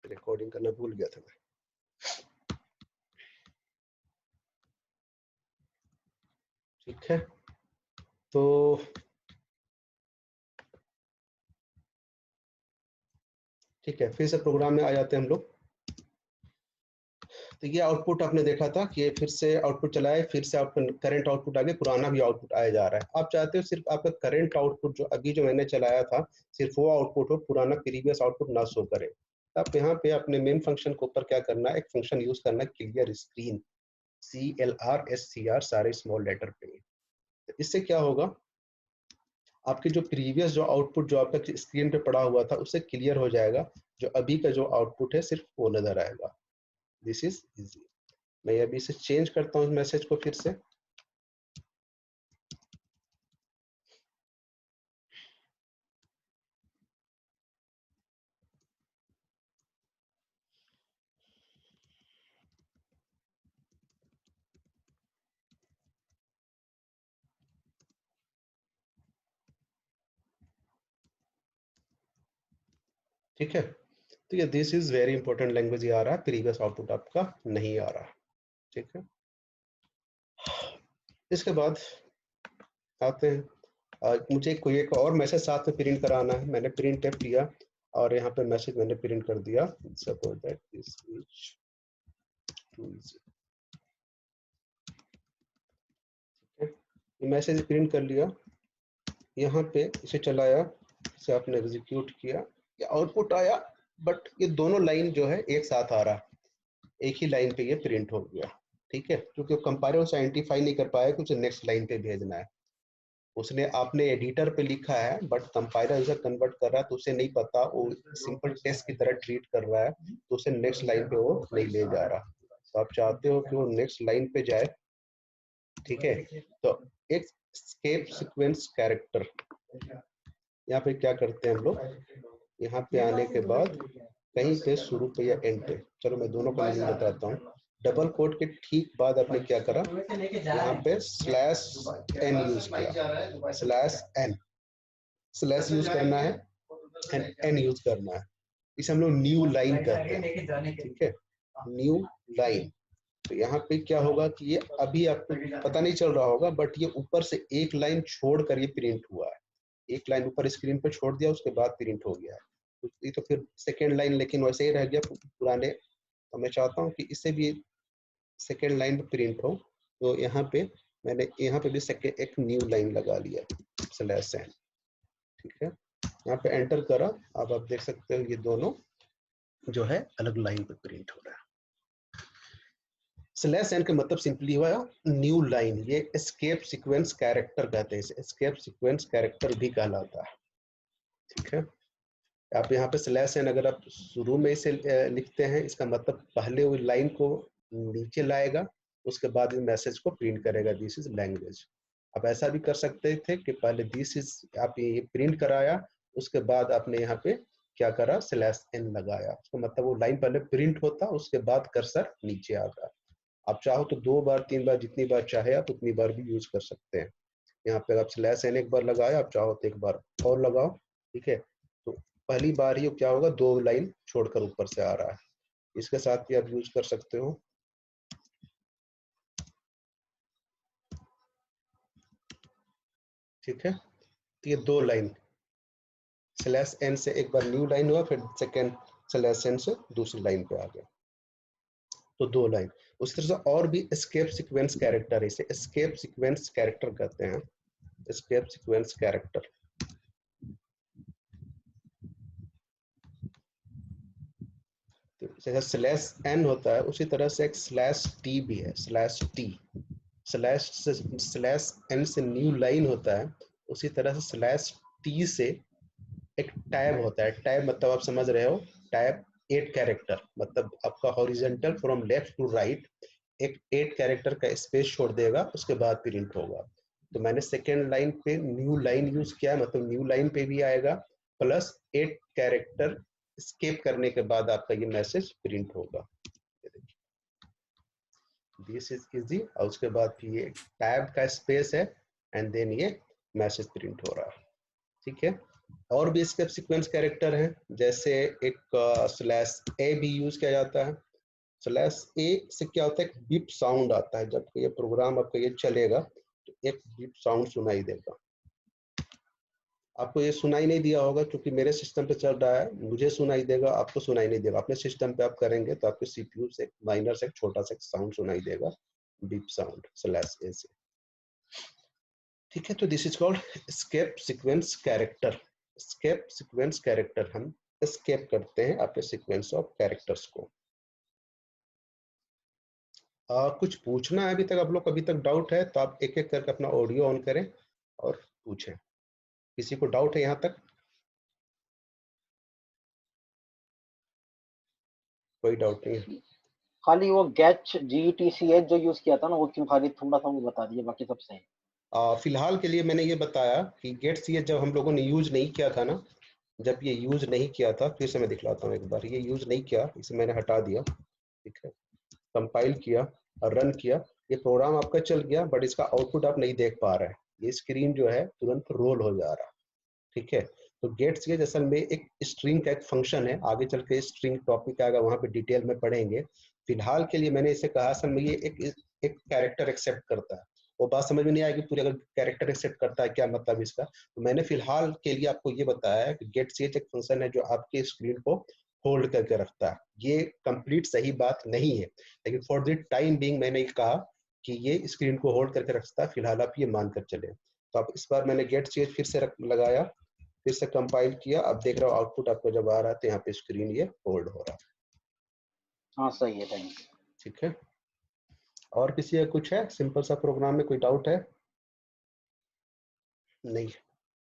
Recording करना भूल गया था मैं। ठीक है, तो ठीक है, फिर से प्रोग्राम में आ जाते हैं हम लोग। तो ये आउटपुट आपने देखा था कि ये फिर से आउटपुट चलाए, फिर से आउटपुट करंट आउटपुट आगे, पुराना भी आउटपुट आया जा रहा है। आप चाहते हो सिर्फ आपका करंट आउटपुट जो अभी जो मैंने चलाया था सिर्फ वो आउटपुट हो, पुराना प्रीवियस आउटपुट ना शो करे। आप यहाँ पे अपने मेन फंक्शन के ऊपर क्या करना है, एक फंक्शन यूज करना है क्लियर स्क्रीन, CLRSCR सारे स्मॉल लेटर पे। तो इससे क्या होगा, आपके जो प्रीवियस जो आउटपुट जो आपका स्क्रीन पे पड़ा हुआ था उससे क्लियर हो जाएगा, जो अभी का जो आउटपुट है सिर्फ वो नजर आएगा। This is easy. मैं अभी इसे चेंज करता हूँ मैसेज को फिर से। ठीक है, तो ये this is very important language ये आ रहा है, प्रीवियस आउटपुट आपका नहीं आ रहा। ठीक है, इसके बाद आते हैं, मुझे कोई एक और मैसेज साथ में प्रिंट कराना है। मैंने प्रिंट टेप लिया और यहाँ पे मैसेज मैंने प्रिंट कर दिया, suppose that this is too easy. ये मैसेज प्रिंट कर लिया, यहाँ पे इसे चलाया, इसे आपने एग्जीक्यूट किया, ये आउटपुट आया, बट ये दोनों लाइन जो है एक साथ आ रहा, एक ही लाइन पे ये प्रिंट हो गया। ठीक है, क्योंकि कंपाइलर उसे आइडेंटिफाई नहीं कर पाया कि उसे नेक्स्ट लाइन पे भेजना है। उसने आपने एडिटर पे लिखा है बट कंपाइलर उसे कन्वर्ट कर रहा है, तो उसे नहीं पता, वो सिंपल टेक्स्ट की तरह ट्रीट कर रहा है, तो उसे नेक्स्ट लाइन पे वो नहीं ले जा रहा। तो आप चाहते हो कि वो नेक्स्ट लाइन पे जाए। ठीक है, तो एक एस्केप सीक्वेंस कैरेक्टर, यहाँ पे क्या करते हैं हम लोग, यहाँ पे आने के बाद कहीं पे शुरू पे या एंड पे, चलो मैं दोनों का मीनिंग बताता हूँ। डबल कोट के ठीक बाद आपने क्या करा, यहाँ पे /n यूज किया, /n स्लैश यूज करना है एंड n यूज करना है। इसे हम लोग न्यू लाइन कहते हैं। ठीक है, न्यू लाइन। तो यहाँ पे क्या होगा कि ये अभी आपको पता नहीं चल रहा होगा, बट ये ऊपर से एक लाइन छोड़ कर ये प्रिंट हुआ है। एक लाइन ऊपर स्क्रीन पे छोड़ दिया, उसके बाद प्रिंट हो गया है। तो ये तो फिर सेकेंड लाइन लेकिन वैसे ही रह गया पुराने। तो मैं चाहता हूँ कि इससे भी सेकेंड लाइन पे प्रिंट हो, तो यहाँ पे मैंने यहाँ पे भी सेकेंड एक न्यू लाइन लगा लिया, /n। ठीक है, यहाँ पे एंटर करा, अब आप देख सकते हो ये दोनों जो है अलग लाइन पे प्रिंट हो रहा है। /n का मतलब सिंपली हुआ न्यू लाइन। ये एस्केप सीक्वेंस कैरेक्टर कहते हैं, इसे एस्केप सीक्वेंस कैरेक्टर भी कहलाता है। ठीक है, आप यहाँ पे /n अगर आप शुरू में इसे लिखते हैं, इसका मतलब पहले वो लाइन को नीचे लाएगा, उसके बाद इस मैसेज को प्रिंट करेगा, दिस इज लैंग्वेज। आप ऐसा भी कर सकते थे कि पहले दिस इज आप ये प्रिंट कराया, उसके बाद आपने यहाँ पे क्या करा, /n लगाया, उसका मतलब वो लाइन पहले प्रिंट होता, उसके बाद कर्सर नीचे आता। आप चाहो तो 2 बार 3 बार जितनी बार चाहे आप उतनी बार भी यूज कर सकते हैं। यहाँ पे आप /n एक बार लगाया, आप चाहो तो एक बार और लगाओ। ठीक है, तो पहली बार ही क्या होगा, 2 लाइन छोड़कर ऊपर से आ रहा है। इसके साथ भी आप यूज कर सकते हो। ठीक है, तो ये 2 लाइन, /n से एक बार न्यू लाइन हुआ, फिर सेकेंड /n से दूसरी लाइन पे आ गया, तो 2 लाइन। उस तरह से और भी एस्केप सीक्वेंस कैरेक्टर है, इसे एस्केप सीक्वेंस कैरेक्टर कहते हैं, एस्केप सीक्वेंस कैरेक्टर। तो जैसे /n होता है उसी तरह से एक /t भी है, /t /n से न्यू लाइन होता है, उसी तरह से /t से एक टैब होता है। टैब मतलब आप समझ रहे हो, टैब 8 कैरेक्टर, मतलब आपका horizontal from left to right एक 8 कैरेक्टर का स्पेस छोड़ देगा, उसके बाद प्रिंट होगा। तो मैंने सेकेंड लाइन पे न्यू लाइन यूज किया, मतलब न्यू लाइन पे भी आएगा, प्लस 8 कैरेक्टर स्केप करने के बाद आपका ये मैसेज प्रिंट होगा। दिस इज इजी, और उसके बाद फिर ये टैब का स्पेस है एंड देन ये मैसेज प्रिंट हो रहा है। ठीक है, और भी स्केप सीक्वेंस कैरेक्टर हैं, जैसे एक स्लैश ए भी यूज किया जाता है। स्लैश ए से क्या होता है, बीप साउंड आता है, जब ये प्रोग्राम आपका ये चलेगा तो एक बीप साउंड सुनाई देगा। आपको ये सुनाई नहीं दिया होगा क्योंकि मेरे सिस्टम पे चल रहा है, मुझे सुनाई देगा, आपको सुनाई नहीं देगा। अपने सिस्टम पे आप करेंगे तो आपके सीपीयू से माइनर से छोटा सा साउंड सुनाई देगा, बीप साउंड स्लैश ए से। ठीक है, तो this is called escape sequence character. Escape sequence character, हम एस्केप करते हैं आपके सीक्वेंस ऑफ कैरेक्टर्स को। कुछ पूछना है अभी तक आप लोग, अभी तक डाउट है तो आप एक एक करके अपना ऑडियो ऑन करें और पूछें। किसी को डाउट है यहाँ तक? कोई डाउट नहीं है? खाली वो गेट GETCH जो यूज किया था ना, वो क्यों खाली थोड़ा सा मुझे बता दिए, बाकी सब सही है। फिलहाल के लिए मैंने ये बताया कि गेट्स ये जब हम लोगों ने यूज नहीं किया था ना, जब ये यूज नहीं किया था, फिर से मैं दिखलाता हूँ एक बार, ये यूज नहीं किया, इसे मैंने हटा दिया। ठीक है, कंपाइल किया और रन किया, ये प्रोग्राम आपका चल गया, बट इसका आउटपुट आप नहीं देख पा रहे हैं, ये स्क्रीन जो है तुरंत रोल हो जा रहा है। ठीक है, तो गेट्स ये असल में एक स्ट्रिंग का एक फंक्शन है, आगे चल के स्ट्रिंग टॉपिक आएगा, वहां पे डिटेल में पढ़ेंगे। फिलहाल के लिए मैंने इसे कहा, असल में ये एक कैरेक्टर एक्सेप्ट करता है। वो बात समझ में नहीं आएगी पूरी, अगर कैरेक्टर एक्सेप्ट करता है क्या मतलब इसका, तो मैंने फिलहाल के लिए आपको ये बताया है कि गेट सी एक फंक्शन है जो आपके स्क्रीन को होल्ड करके रखता है। ये कंप्लीट सही बात नहीं है, लेकिन फॉर द टाइम बीइंग मैंने कहा कि ये स्क्रीन को होल्ड करके रखता है, फिलहाल आप ये मानकर चले। तो आप इस बार मैंने गेट सी फिर से लगाया, फिर से कंपाइल किया, अब देख रहा हूँ आउटपुट आपको जब आ रहा है तो यहाँ पे स्क्रीन ये होल्ड हो रहा है। हाँ सही है, थैंक यू। ठीक है, और किसी का कुछ है सिंपल सा प्रोग्राम में कोई डाउट है? नहीं,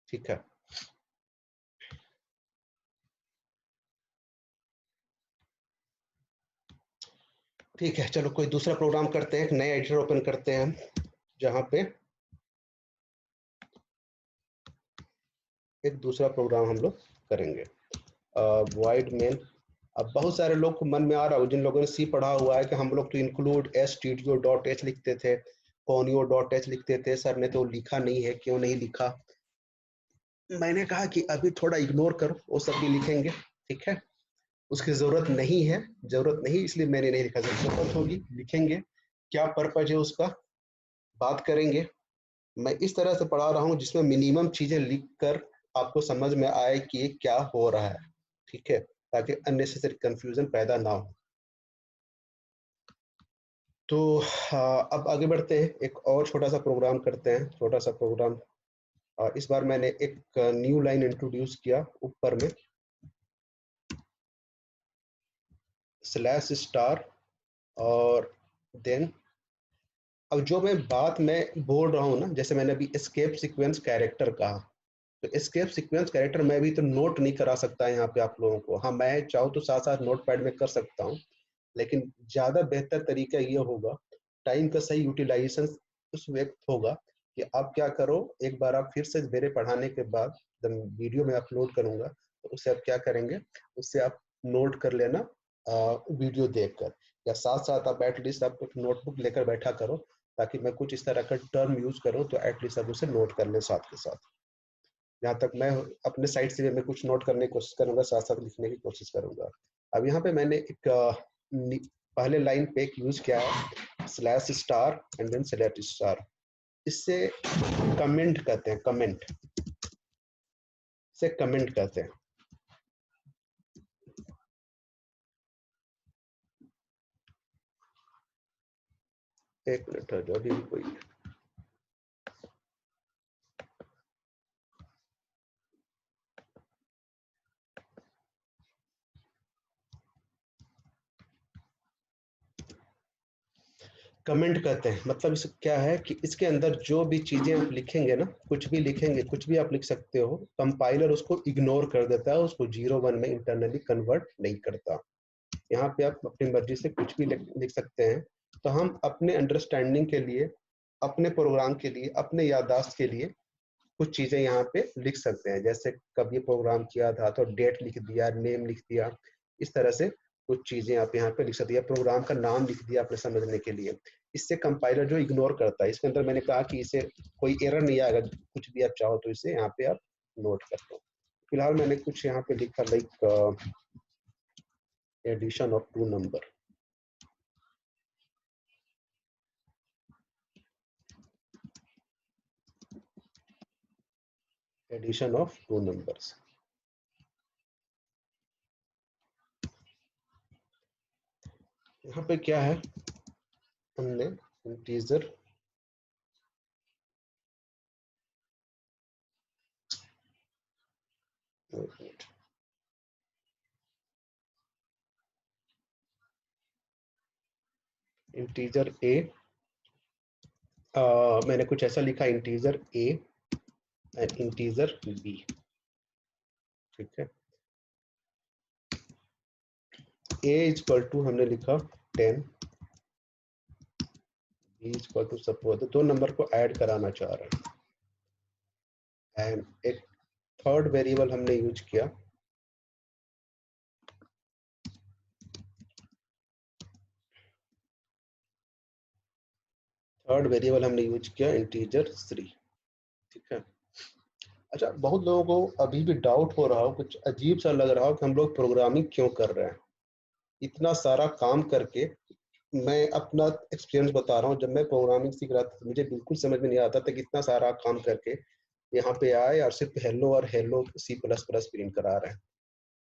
ठीक है। ठीक है, चलो कोई दूसरा प्रोग्राम करते हैं, एक नया एडिटर ओपन करते हैं हम, जहाँ पे एक दूसरा प्रोग्राम हम लोग करेंगे। वाइड मेन, अब बहुत सारे लोग को मन में आ रहा हो, जिन लोगों ने सी पढ़ा हुआ है, कि हम लोग तो इंक्लूड stdio.h लिखते थे, conio.h लिखते थे, सर ने तो लिखा नहीं है, क्यों नहीं लिखा? मैंने कहा कि अभी थोड़ा इग्नोर करो, वो सब भी लिखेंगे। ठीक है, उसकी जरूरत नहीं है, जरूरत नहीं इसलिए मैंने नहीं लिखा, जब जरूरत होगी लिखेंगे। क्या पर्पज है उसका, बात करेंगे। मैं इस तरह से पढ़ा रहा हूँ जिसमें मिनिमम चीजें लिख कर आपको समझ में आए कि ये क्या हो रहा है। ठीक है, ताकि अननेसेसरी कंफ्यूजन पैदा ना हो। तो अब आगे बढ़ते हैं, एक और छोटा सा प्रोग्राम करते हैं, छोटा सा प्रोग्राम। इस बार मैंने एक न्यू लाइन इंट्रोड्यूस किया ऊपर में, स्लैश स्टार, और देन अब जो मैं बात मैं बोल रहा हूँ ना, जैसे मैंने अभी एस्केप सीक्वेंस कैरेक्टर कहा, तो एस्केप सीक्वेंस कैरेक्टर मैं भी तो नोट नहीं करा सकता यहाँ पे आप लोगों को। हाँ, मैं चाहूँ तो साथ साथ नोट पैड में कर सकता हूँ, लेकिन ज्यादा बेहतर तरीका ये होगा, टाइम का सही यूटिलाइजेशन उस वक्त होगा कि आप क्या करो, एक बार आप फिर से मेरे पढ़ाने के बाद जब वीडियो में अपलोड करूंगा तो उससे आप क्या करेंगे, उससे आप नोट कर लेना वीडियो देखकर, या साथ साथ आप एटलीस्ट आप एक नोटबुक लेकर बैठा करो, ताकि मैं कुछ इस तरह का टर्म यूज करूँ तो एटलीस्ट आप उसे नोट कर लें साथ के साथ। जहाँ तक मैं अपने साइड से मैं कुछ नोट करने की कोशिश करूंगा, साथ साथ लिखने की कोशिश करूंगा। अब यहाँ पे मैंने एक पहले लाइन पे एक यूज किया है, slash star and then select star. इससे कमेंट कहते हैं, कमेंट से कमेंट कहते हैं। एक मिनट है, जो अभी भी कोई कमेंट कहते हैं, मतलब इस क्या है कि इसके अंदर जो भी चीजें आप लिखेंगे ना, कुछ भी लिखेंगे, कुछ भी आप लिख सकते हो, कंपाइलर उसको इग्नोर कर देता है, उसको 0-1 में इंटरनली कन्वर्ट नहीं करता। यहाँ पे आप अपनी मर्जी से कुछ भी लिख सकते हैं। तो हम अपने अंडरस्टैंडिंग के लिए, अपने प्रोग्राम के लिए, अपने याददाश्त के लिए कुछ चीजें यहाँ पे लिख सकते हैं, जैसे कब ये प्रोग्राम किया था तो डेट लिख दिया, नेम लिख दिया, इस तरह से कुछ चीजें आप यहाँ पे लिख सकते हैं, प्रोग्राम का नाम लिख दिया अपने समझने के लिए। इससे कंपाइलर जो इग्नोर करता है, इसके अंदर मैंने कहा कि इसे कोई एरर नहीं आएगा, कुछ भी आप चाहो तो इसे यहाँ पे आप नोट कर लो। फिलहाल मैंने कुछ यहाँ पे लिखा like addition of 2 number. Addition of 2 numbers. यहाँ पे क्या है, हमने इंटीजर इंटीजर ए, मैंने कुछ ऐसा लिखा, integer A and integer B, ठीक है। a इक्वल टू हमने लिखा 10, b equal to suppose 2 number को ऐड कराना चाह रहे हैं, एंड एक थर्ड वेरिएबल हमने यूज किया, इंटीजर 3, ठीक है। अच्छा, बहुत लोगों को अभी भी डाउट हो रहा हो, कुछ अजीब सा लग रहा हो कि हम लोग प्रोग्रामिंग क्यों कर रहे हैं इतना सारा काम करके। मैं अपना एक्सपीरियंस बता रहा हूँ, जब मैं प्रोग्रामिंग सीख रहा था तो मुझे बिल्कुल समझ में नहीं आता था कि इतना सारा काम करके यहाँ पे आए और सिर्फ हेलो और हेलो C++ प्रिंट करा रहे हैं।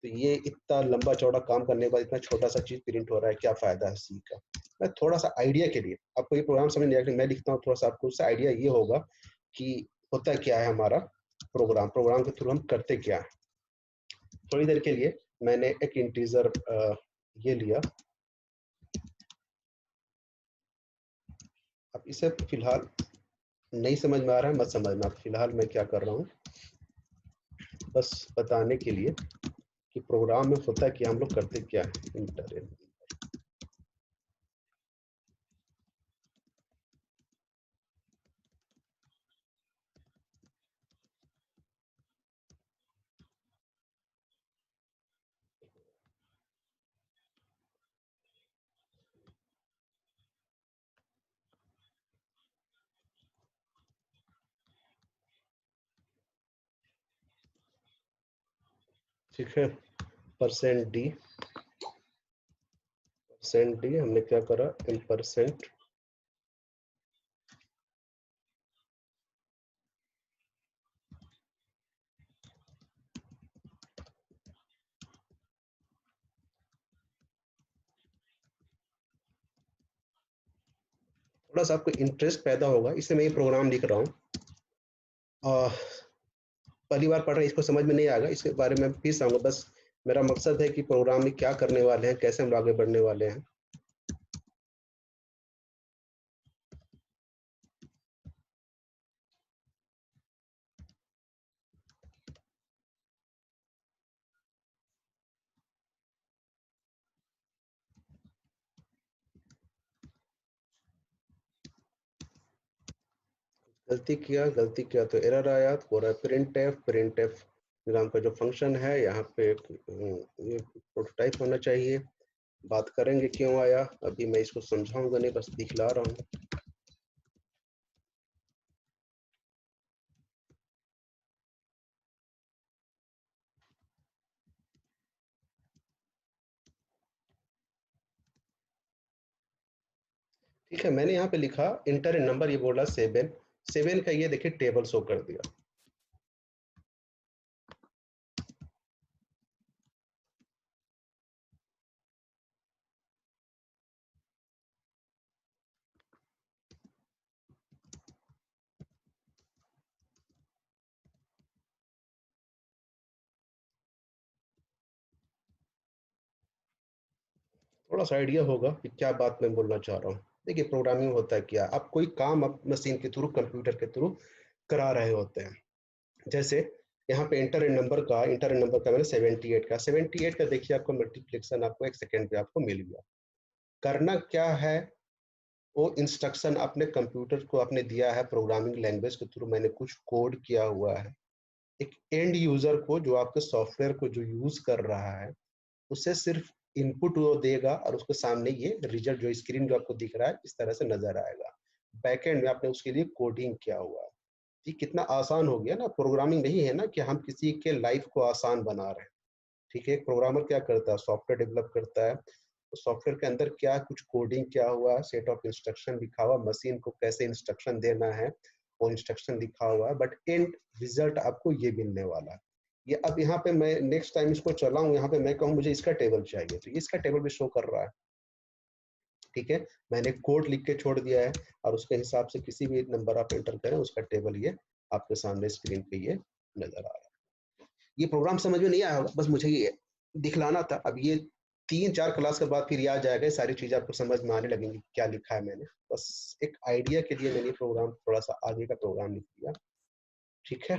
तो ये इतना लंबा चौड़ा काम करने के बाद इतना छोटा सा चीज प्रिंट हो रहा है, क्या फायदा है सी का। मैं थोड़ा सा आइडिया के लिए, आपको ये प्रोग्राम समझ नहीं आएगा, मैं लिखता हूँ, थोड़ा सा आपको उससे आइडिया ये होगा कि होता क्या है हमारा प्रोग्राम के थ्रू हम करते क्या है। थोड़ी देर के लिए मैंने एक इंटीजर ये लिया, अब इसे फिलहाल नहीं समझ में आ रहा है, मत समझना। फिलहाल मैं क्या कर रहा हूँ, बस बताने के लिए कि प्रोग्राम में होता है कि हम लोग करते क्या है। इंटर ठीक है, %d हमने क्या करा, %, थोड़ा सा आपको इंटरेस्ट पैदा होगा, इससे मैं ये प्रोग्राम लिख रहा हूँ। पहली बार पढ़ रहे हैं, इसको समझ में नहीं आएगा, इसके बारे में फिर समझूंगा। बस मेरा मकसद है कि प्रोग्राम में क्या करने वाले हैं, कैसे हम आगे बढ़ने वाले हैं। गलती किया तो एरर आया, तो बोल रहा है प्रिंट एफ नाम का जो फंक्शन है यहाँ पे ये प्रोटोटाइप होना चाहिए। बात करेंगे क्यों आया, अभी मैं इसको समझाऊंगा नहीं, बस दिखला रहा हूँ। ठीक है, मैंने यहाँ पे लिखा इंटर ए नंबर, ये बोला 7 का, ये देखिए टेबल शो कर दिया। थोड़ा सा आइडिया होगा कि क्या बात मैं बोलना चाह रहा हूँ। देखिए प्रोग्रामिंग होता है क्या, आप कोई काम आप मशीन के थ्रू, कंप्यूटर के थ्रू करा रहे होते हैं। जैसे यहाँ पे इंटर नंबर का मैंने 78 का देखिए, आपको मल्टीप्लिकेशन आपको 1 सेकेंड पे आपको मिल गया। करना क्या है, वो इंस्ट्रक्शन अपने कंप्यूटर को आपने दिया है, प्रोग्रामिंग लैंग्वेज के थ्रू मैंने कुछ कोड किया हुआ है। एक एंड यूजर को, जो आपके सॉफ्टवेयर को जो यूज कर रहा है, उसे सिर्फ इनपुट वो देगा और उसके सामने ये रिजल्ट, जो स्क्रीन जो आपको दिख रहा है, इस तरह से नजर आएगा। बैकएंड में आपने उसके लिए कोडिंग किया हुआ है। ये कितना आसान हो गया ना, प्रोग्रामिंग नहीं है ना कि हम किसी के लाइफ को आसान बना रहे हैं। ठीक है, एक प्रोग्रामर क्या करता है, सॉफ्टवेयर डेवलप करता है, तो सॉफ्टवेयर के अंदर क्या कुछ कोडिंग क्या हुआ, सेट ऑफ इंस्ट्रक्शन लिखा हुआ, मशीन को कैसे इंस्ट्रक्शन देना है वो इंस्ट्रक्शन लिखा हुआ है, बट एंड रिजल्ट आपको ये मिलने वाला है। ये अब यहाँ पे मैं नेक्स्ट टाइम इसको चलाऊं, यहाँ पे मैं कहूँ मुझे इसका टेबल चाहिए, तो इसका टेबल भी शो कर रहा है। ठीक है, मैंने कोड लिख के छोड़ दिया है और उसके हिसाब से किसी भी नंबर आप एंटर करें उसका टेबल ये आपके सामने स्क्रीन पे ये नजर आ रहा है। ये प्रोग्राम समझ में नहीं आया होगा, बस मुझे ये दिखलाना था। अब ये 3-4 क्लास के बाद फिर याद जाएगा, सारी चीजें आपको समझ में आने लगेंगी क्या लिखा है मैंने। बस एक आइडिया के लिए मैंने प्रोग्राम थोड़ा सा आगे का प्रोग्राम लिख दिया। ठीक है,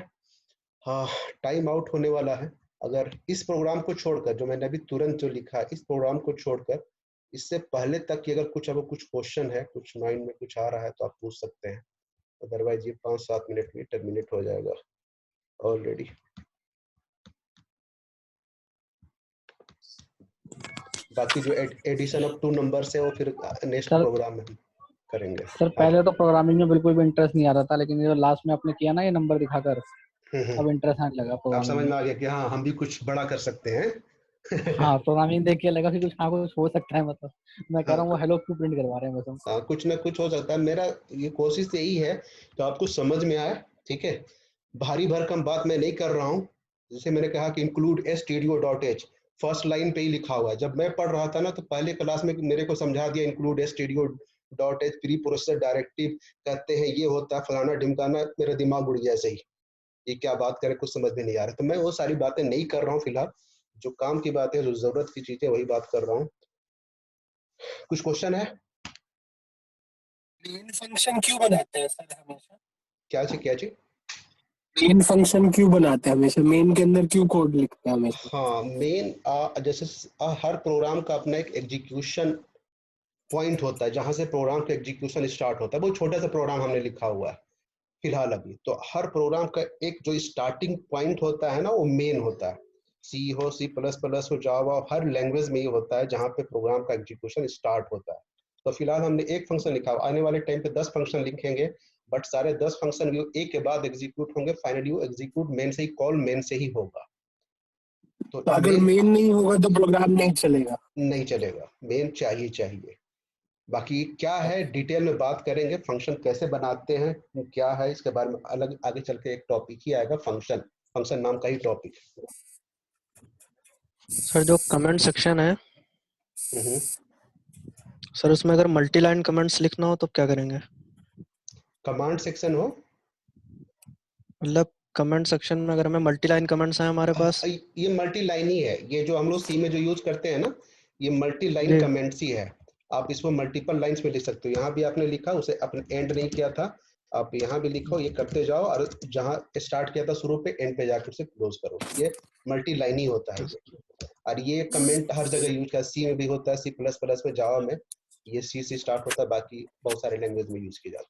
हाँ, टाइम आउट होने वाला है। अगर इस प्रोग्राम को छोड़कर, जो मैंने अभी तुरंत जो लिखा है, इस प्रोग्राम को छोड़कर इससे पहले तक कि अगर कुछ आपको कुछ क्वेश्चन है, कुछ माइंड में कुछ आ रहा है तो आप पूछ सकते हैं, अदरवाइज ये 5-7 मिनट में टर्मिनेट हो जाएगा ऑलरेडी। बाकी जो एडिशन ऑफ 2 नंबर्स है वो फिर नेक्स्ट सर प्रोग्राम में हम करेंगे। सर हाँ जी। पहले तो प्रोग्रामिंग में बिल्कुल भी इंटरेस्ट नहीं आ रहा था, लेकिन ये जो लास्ट में आपने किया ना ये नंबर दिखाकर, हम्म। अब इंटरेस्ट आने लगा आप प्रोग्रामिंग समझ में। में आ गया कि हाँ हम भी कुछ बड़ा कर सकते हैं। हाँ, प्रोग्रामिंग देख के लगा कि कुछ, हाँ कुछ हो सकता है, मतलब मैं कह हाँ, रहा हूँ वो हेलो क्यों प्रिंट करवा रहे हैं बस हम। हाँ, कुछ ना कुछ हो सकता है। मेरा ये कोशिश यही है तो आपको समझ में आए। ठीक है, भारी भरकम बात मैं नहीं कर रहा हूँ। जैसे मैंने कहा कि इंक्लूड stdio.h फर्स्ट लाइन पे ही लिखा हुआ है। जब मैं पढ़ रहा था ना तो पहले क्लास में मेरे को समझा दिया include stdio.h pre processor directive कहते हैं, ये होता है फलाना ढिमकाना। मेरा दिमाग उड़ गया सही, ये क्या बात करें, कुछ समझ में नहीं आ रहा। तो मैं वो सारी बातें नहीं कर रहा हूँ फिलहाल। जो काम की बातें, जो जरूरत की चीजें, वही बात कर रहा हूँ। कुछ क्वेश्चन है? मेन फंक्शन क्यों बनाते हैं सर हमेशा? क्या चीज, क्या चीज? मेन फंक्शन क्यों बनाते हैं हमेशा? मेन के अंदर क्यों कोड लिखते हैं हमेशा? हाँ, मेन जैसे हर प्रोग्राम का अपना एक एग्जीक्यूशन पॉइंट होता है जहां से प्रोग्राम का एग्जीक्यूशन स्टार्ट होता है। बहुत छोटा सा प्रोग्राम हमने लिखा हुआ है फिलहाल अभी। तो हर प्रोग्राम का एक जो स्टार्टिंग पॉइंट होता है ना, वो मेन होता है। सी हो, C++ हो, जावा, हर लैंग्वेज में ये होता है जहाँ पे प्रोग्राम का एग्जीक्यूशन स्टार्ट होता है। तो फिलहाल हमने एक फंक्शन लिखा, आने वाले टाइम पे 10 फंक्शन लिखेंगे, बट सारे 10 फंक्शन एक के बाद एग्जीक्यूट होंगे। फाइनली वो एग्जीक्यूट मेन से ही, कॉल मेन से ही होगा। तो तो अगर मेन मेन नहीं होगा तो प्रोग्राम नहीं चलेगा? नहीं चलेगा, मेन चाहिए चाहिए। बाकी क्या है डिटेल में बात करेंगे, फंक्शन कैसे बनाते हैं, क्या है इसके बारे में अलग आगे चल के एक टॉपिक ही आएगा, फंक्शन। फंक्शन नाम का ही टॉपिक। सर जो कमेंट सेक्शन है सर, उसमें अगर मल्टी लाइन कमेंट्स लिखना हो तो क्या करेंगे? कमांड सेक्शन हो, मतलब कमेंट सेक्शन में अगर हमें मल्टी लाइन कमेंट्स हैं हमारे पास। ये मल्टी लाइन ही है। ये जो हम लोग सी में जो यूज करते हैं ना, ये मल्टी लाइन जी कमेंट्स ही है। आप इसको मल्टीपल लाइंस में लिख सकते हो। यहाँ भी आपने लिखा, उसे अपने एंड नहीं किया था, आप यहाँ भी लिखो, ये करते जाओ, और जहाँ स्टार्ट किया था शुरू पे, एंड पे जाकर उसे क्लोज करो। ये मल्टी लाइन ही होता है ये। और ये कमेंट हर जगह यूज किया, सी में भी होता है, C++ में, जावा में ये सी से स्टार्ट होता है, बाकी बहुत सारे लैंग्वेज में यूज किया जाता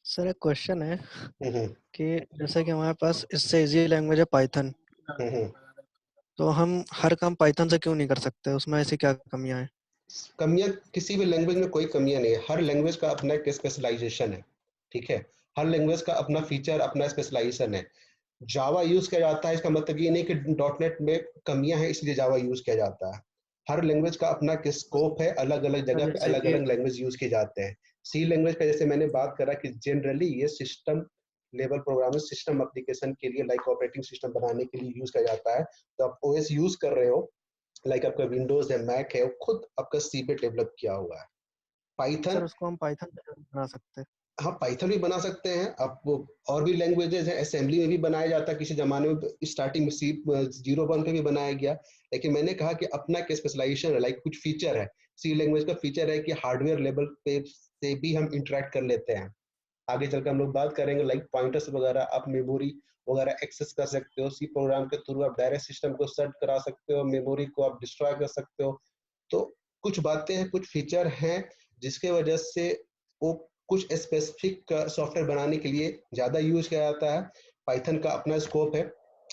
सर, एक क्वेश्चन है है। कि जैसे कि हमारे पास इससे इजी लैंग्वेज है पाइथन, हम्म। तो हम हर काम पाइथन से क्यों नहीं कर सकते? उसमें ऐसी क्या कमियां हैं? कमियां किसी भी लैंग्वेज में कोई कमियां नहीं है। हर लैंग्वेज का अपना एक स्पेशलाइजेशन है। ठीक है, हर लैंग्वेज का अपना फीचर, अपना स्पेशलाइजेशन है। जावा यूज किया जाता है, इसका मतलब ये नहीं कि डॉटनेट में कमियां हैं इसलिए जावा यूज किया जाता है। हर लैंग्वेज का अपना स्कोप है, अलग अलग सर जगह पे जैसे अलग कि अलग लैंग्वेज यूज किए जाते हैं। सी लैंग्वेज का जैसे मैंने बात करा कि जनरली ये system level programming, system application के लिए, लाइक ऑपरेटिंग सिस्टम बनाने के लिए यूज किया जाता है। तो आप ओएस यूज कर रहे हो, लाइक आपका विंडोज है, मैक है, वो खुद आपका सी पे डेवलप किया हुआ है। सर पाइथन, उसको हम पाइथन से क्यों नहीं बना सकते? हाँ पाइथन भी बना सकते हैं आप। और भी लैंग्वेजेस हैं, असेंबली में भी बनाया जाता है, किसी जमाने में स्टार्टिंग में C01 पे भी बनाया गया। लेकिन मैंने कहा कि अपना एक स्पेशलाइजेशन है, लाइक कुछ फीचर है। सी लैंग्वेज का फीचर है कि हार्डवेयर लेवल पे से भी हम इंटरेक्ट कर लेते हैं। आगे चलकर हम लोग बात करेंगे, लाइक पॉइंटर्स वगैरह, आप मेमोरी वगैरह एक्सेस कर सकते हो। सी प्रोग्राम के थ्रू आप डायरेक्ट सिस्टम को सर्च करा सकते हो, मेमोरी को आप डिस्ट्रॉय कर सकते हो। तो कुछ बातें हैं, कुछ फीचर हैं जिसके वजह से वो कुछ स्पेसिफिक सॉफ्टवेयर बनाने के लिए ज़्यादा यूज किया जाता है। पाइथन का अपना स्कोप है।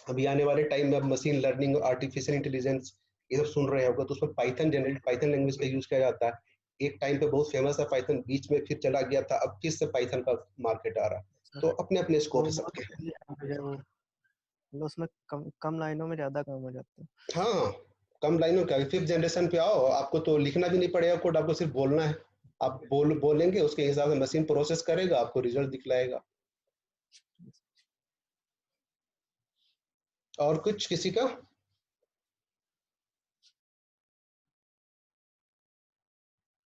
अभी आने वाले टाइम में अब मशीन लर्निंग और आर्टिफिशियल इंटेलिजेंस ये सब सुन रहे होगा, तो उसमें पाइथन जनरली पाइथन लैंग्वेज का यूज किया जाता है। एक टाइम पे बहुत फेमस है पाइथन, बीच में फिर चला गया था, अब फिर से पाइथन का मार्केट आ रहा है। तो अपने अपने स्कोप है वो बहुत सबके। है वो, मतलब उसमें कम लाइनों में ज्यादा काम हो जाता है। हाँ, कम लाइनों का। फिफ्थ जनरेशन पे आओ, आपको तो लिखना भी नहीं पड़ेगा कोड, आपको सिर्फ बोलना है। आप बोलेंगे, उसके हिसाब से मशीन प्रोसेस करेगा, आपको रिजल्ट दिखलाएगा। और कुछ किसी का?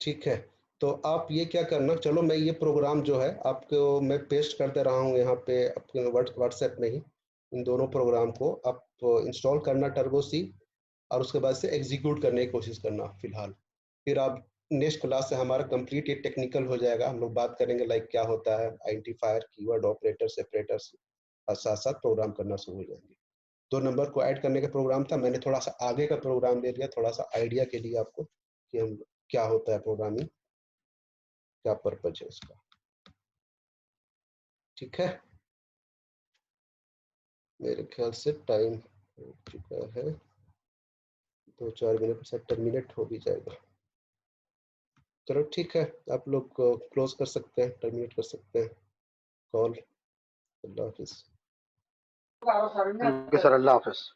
ठीक है, तो आप ये क्या करना, चलो मैं ये प्रोग्राम जो है आपको मैं पेस्ट करते रहा हूँ यहाँ पे आपके व्हाट्सएप में ही। इन दोनों प्रोग्राम को आप इंस्टॉल करना टर्बो सी, और उसके बाद से एग्जीक्यूट करने की कोशिश करना फिलहाल। फिर आप नेक्स्ट क्लास से हमारा कंप्लीट ये टेक्निकल हो जाएगा, हम लोग बात करेंगे लाइक क्या होता है आइडेंटिफायर, कीवर्ड, ऑपरेटर, सेपरेटर्स, और साथ साथ प्रोग्राम करना शुरू हो जाएंगे। 2 नंबर को ऐड करने का प्रोग्राम था, मैंने थोड़ा सा आगे का प्रोग्राम दे दिया, थोड़ा सा आइडिया के लिए आपको कि हम क्या होता है प्रोग्रामिंग, क्या पर्पज है इसका। ठीक है, मेरे ख्याल से टाइम हो चुका है, 2-4 मिनट से टर्मिनेट हो भी जाएगा। चलो ठीक है, आप लोग क्लोज कर सकते हैं, टर्मिनेट कर सकते हैं कॉल। अल्लाह हाफिज। ओके सर, अल्लाह हाफिज।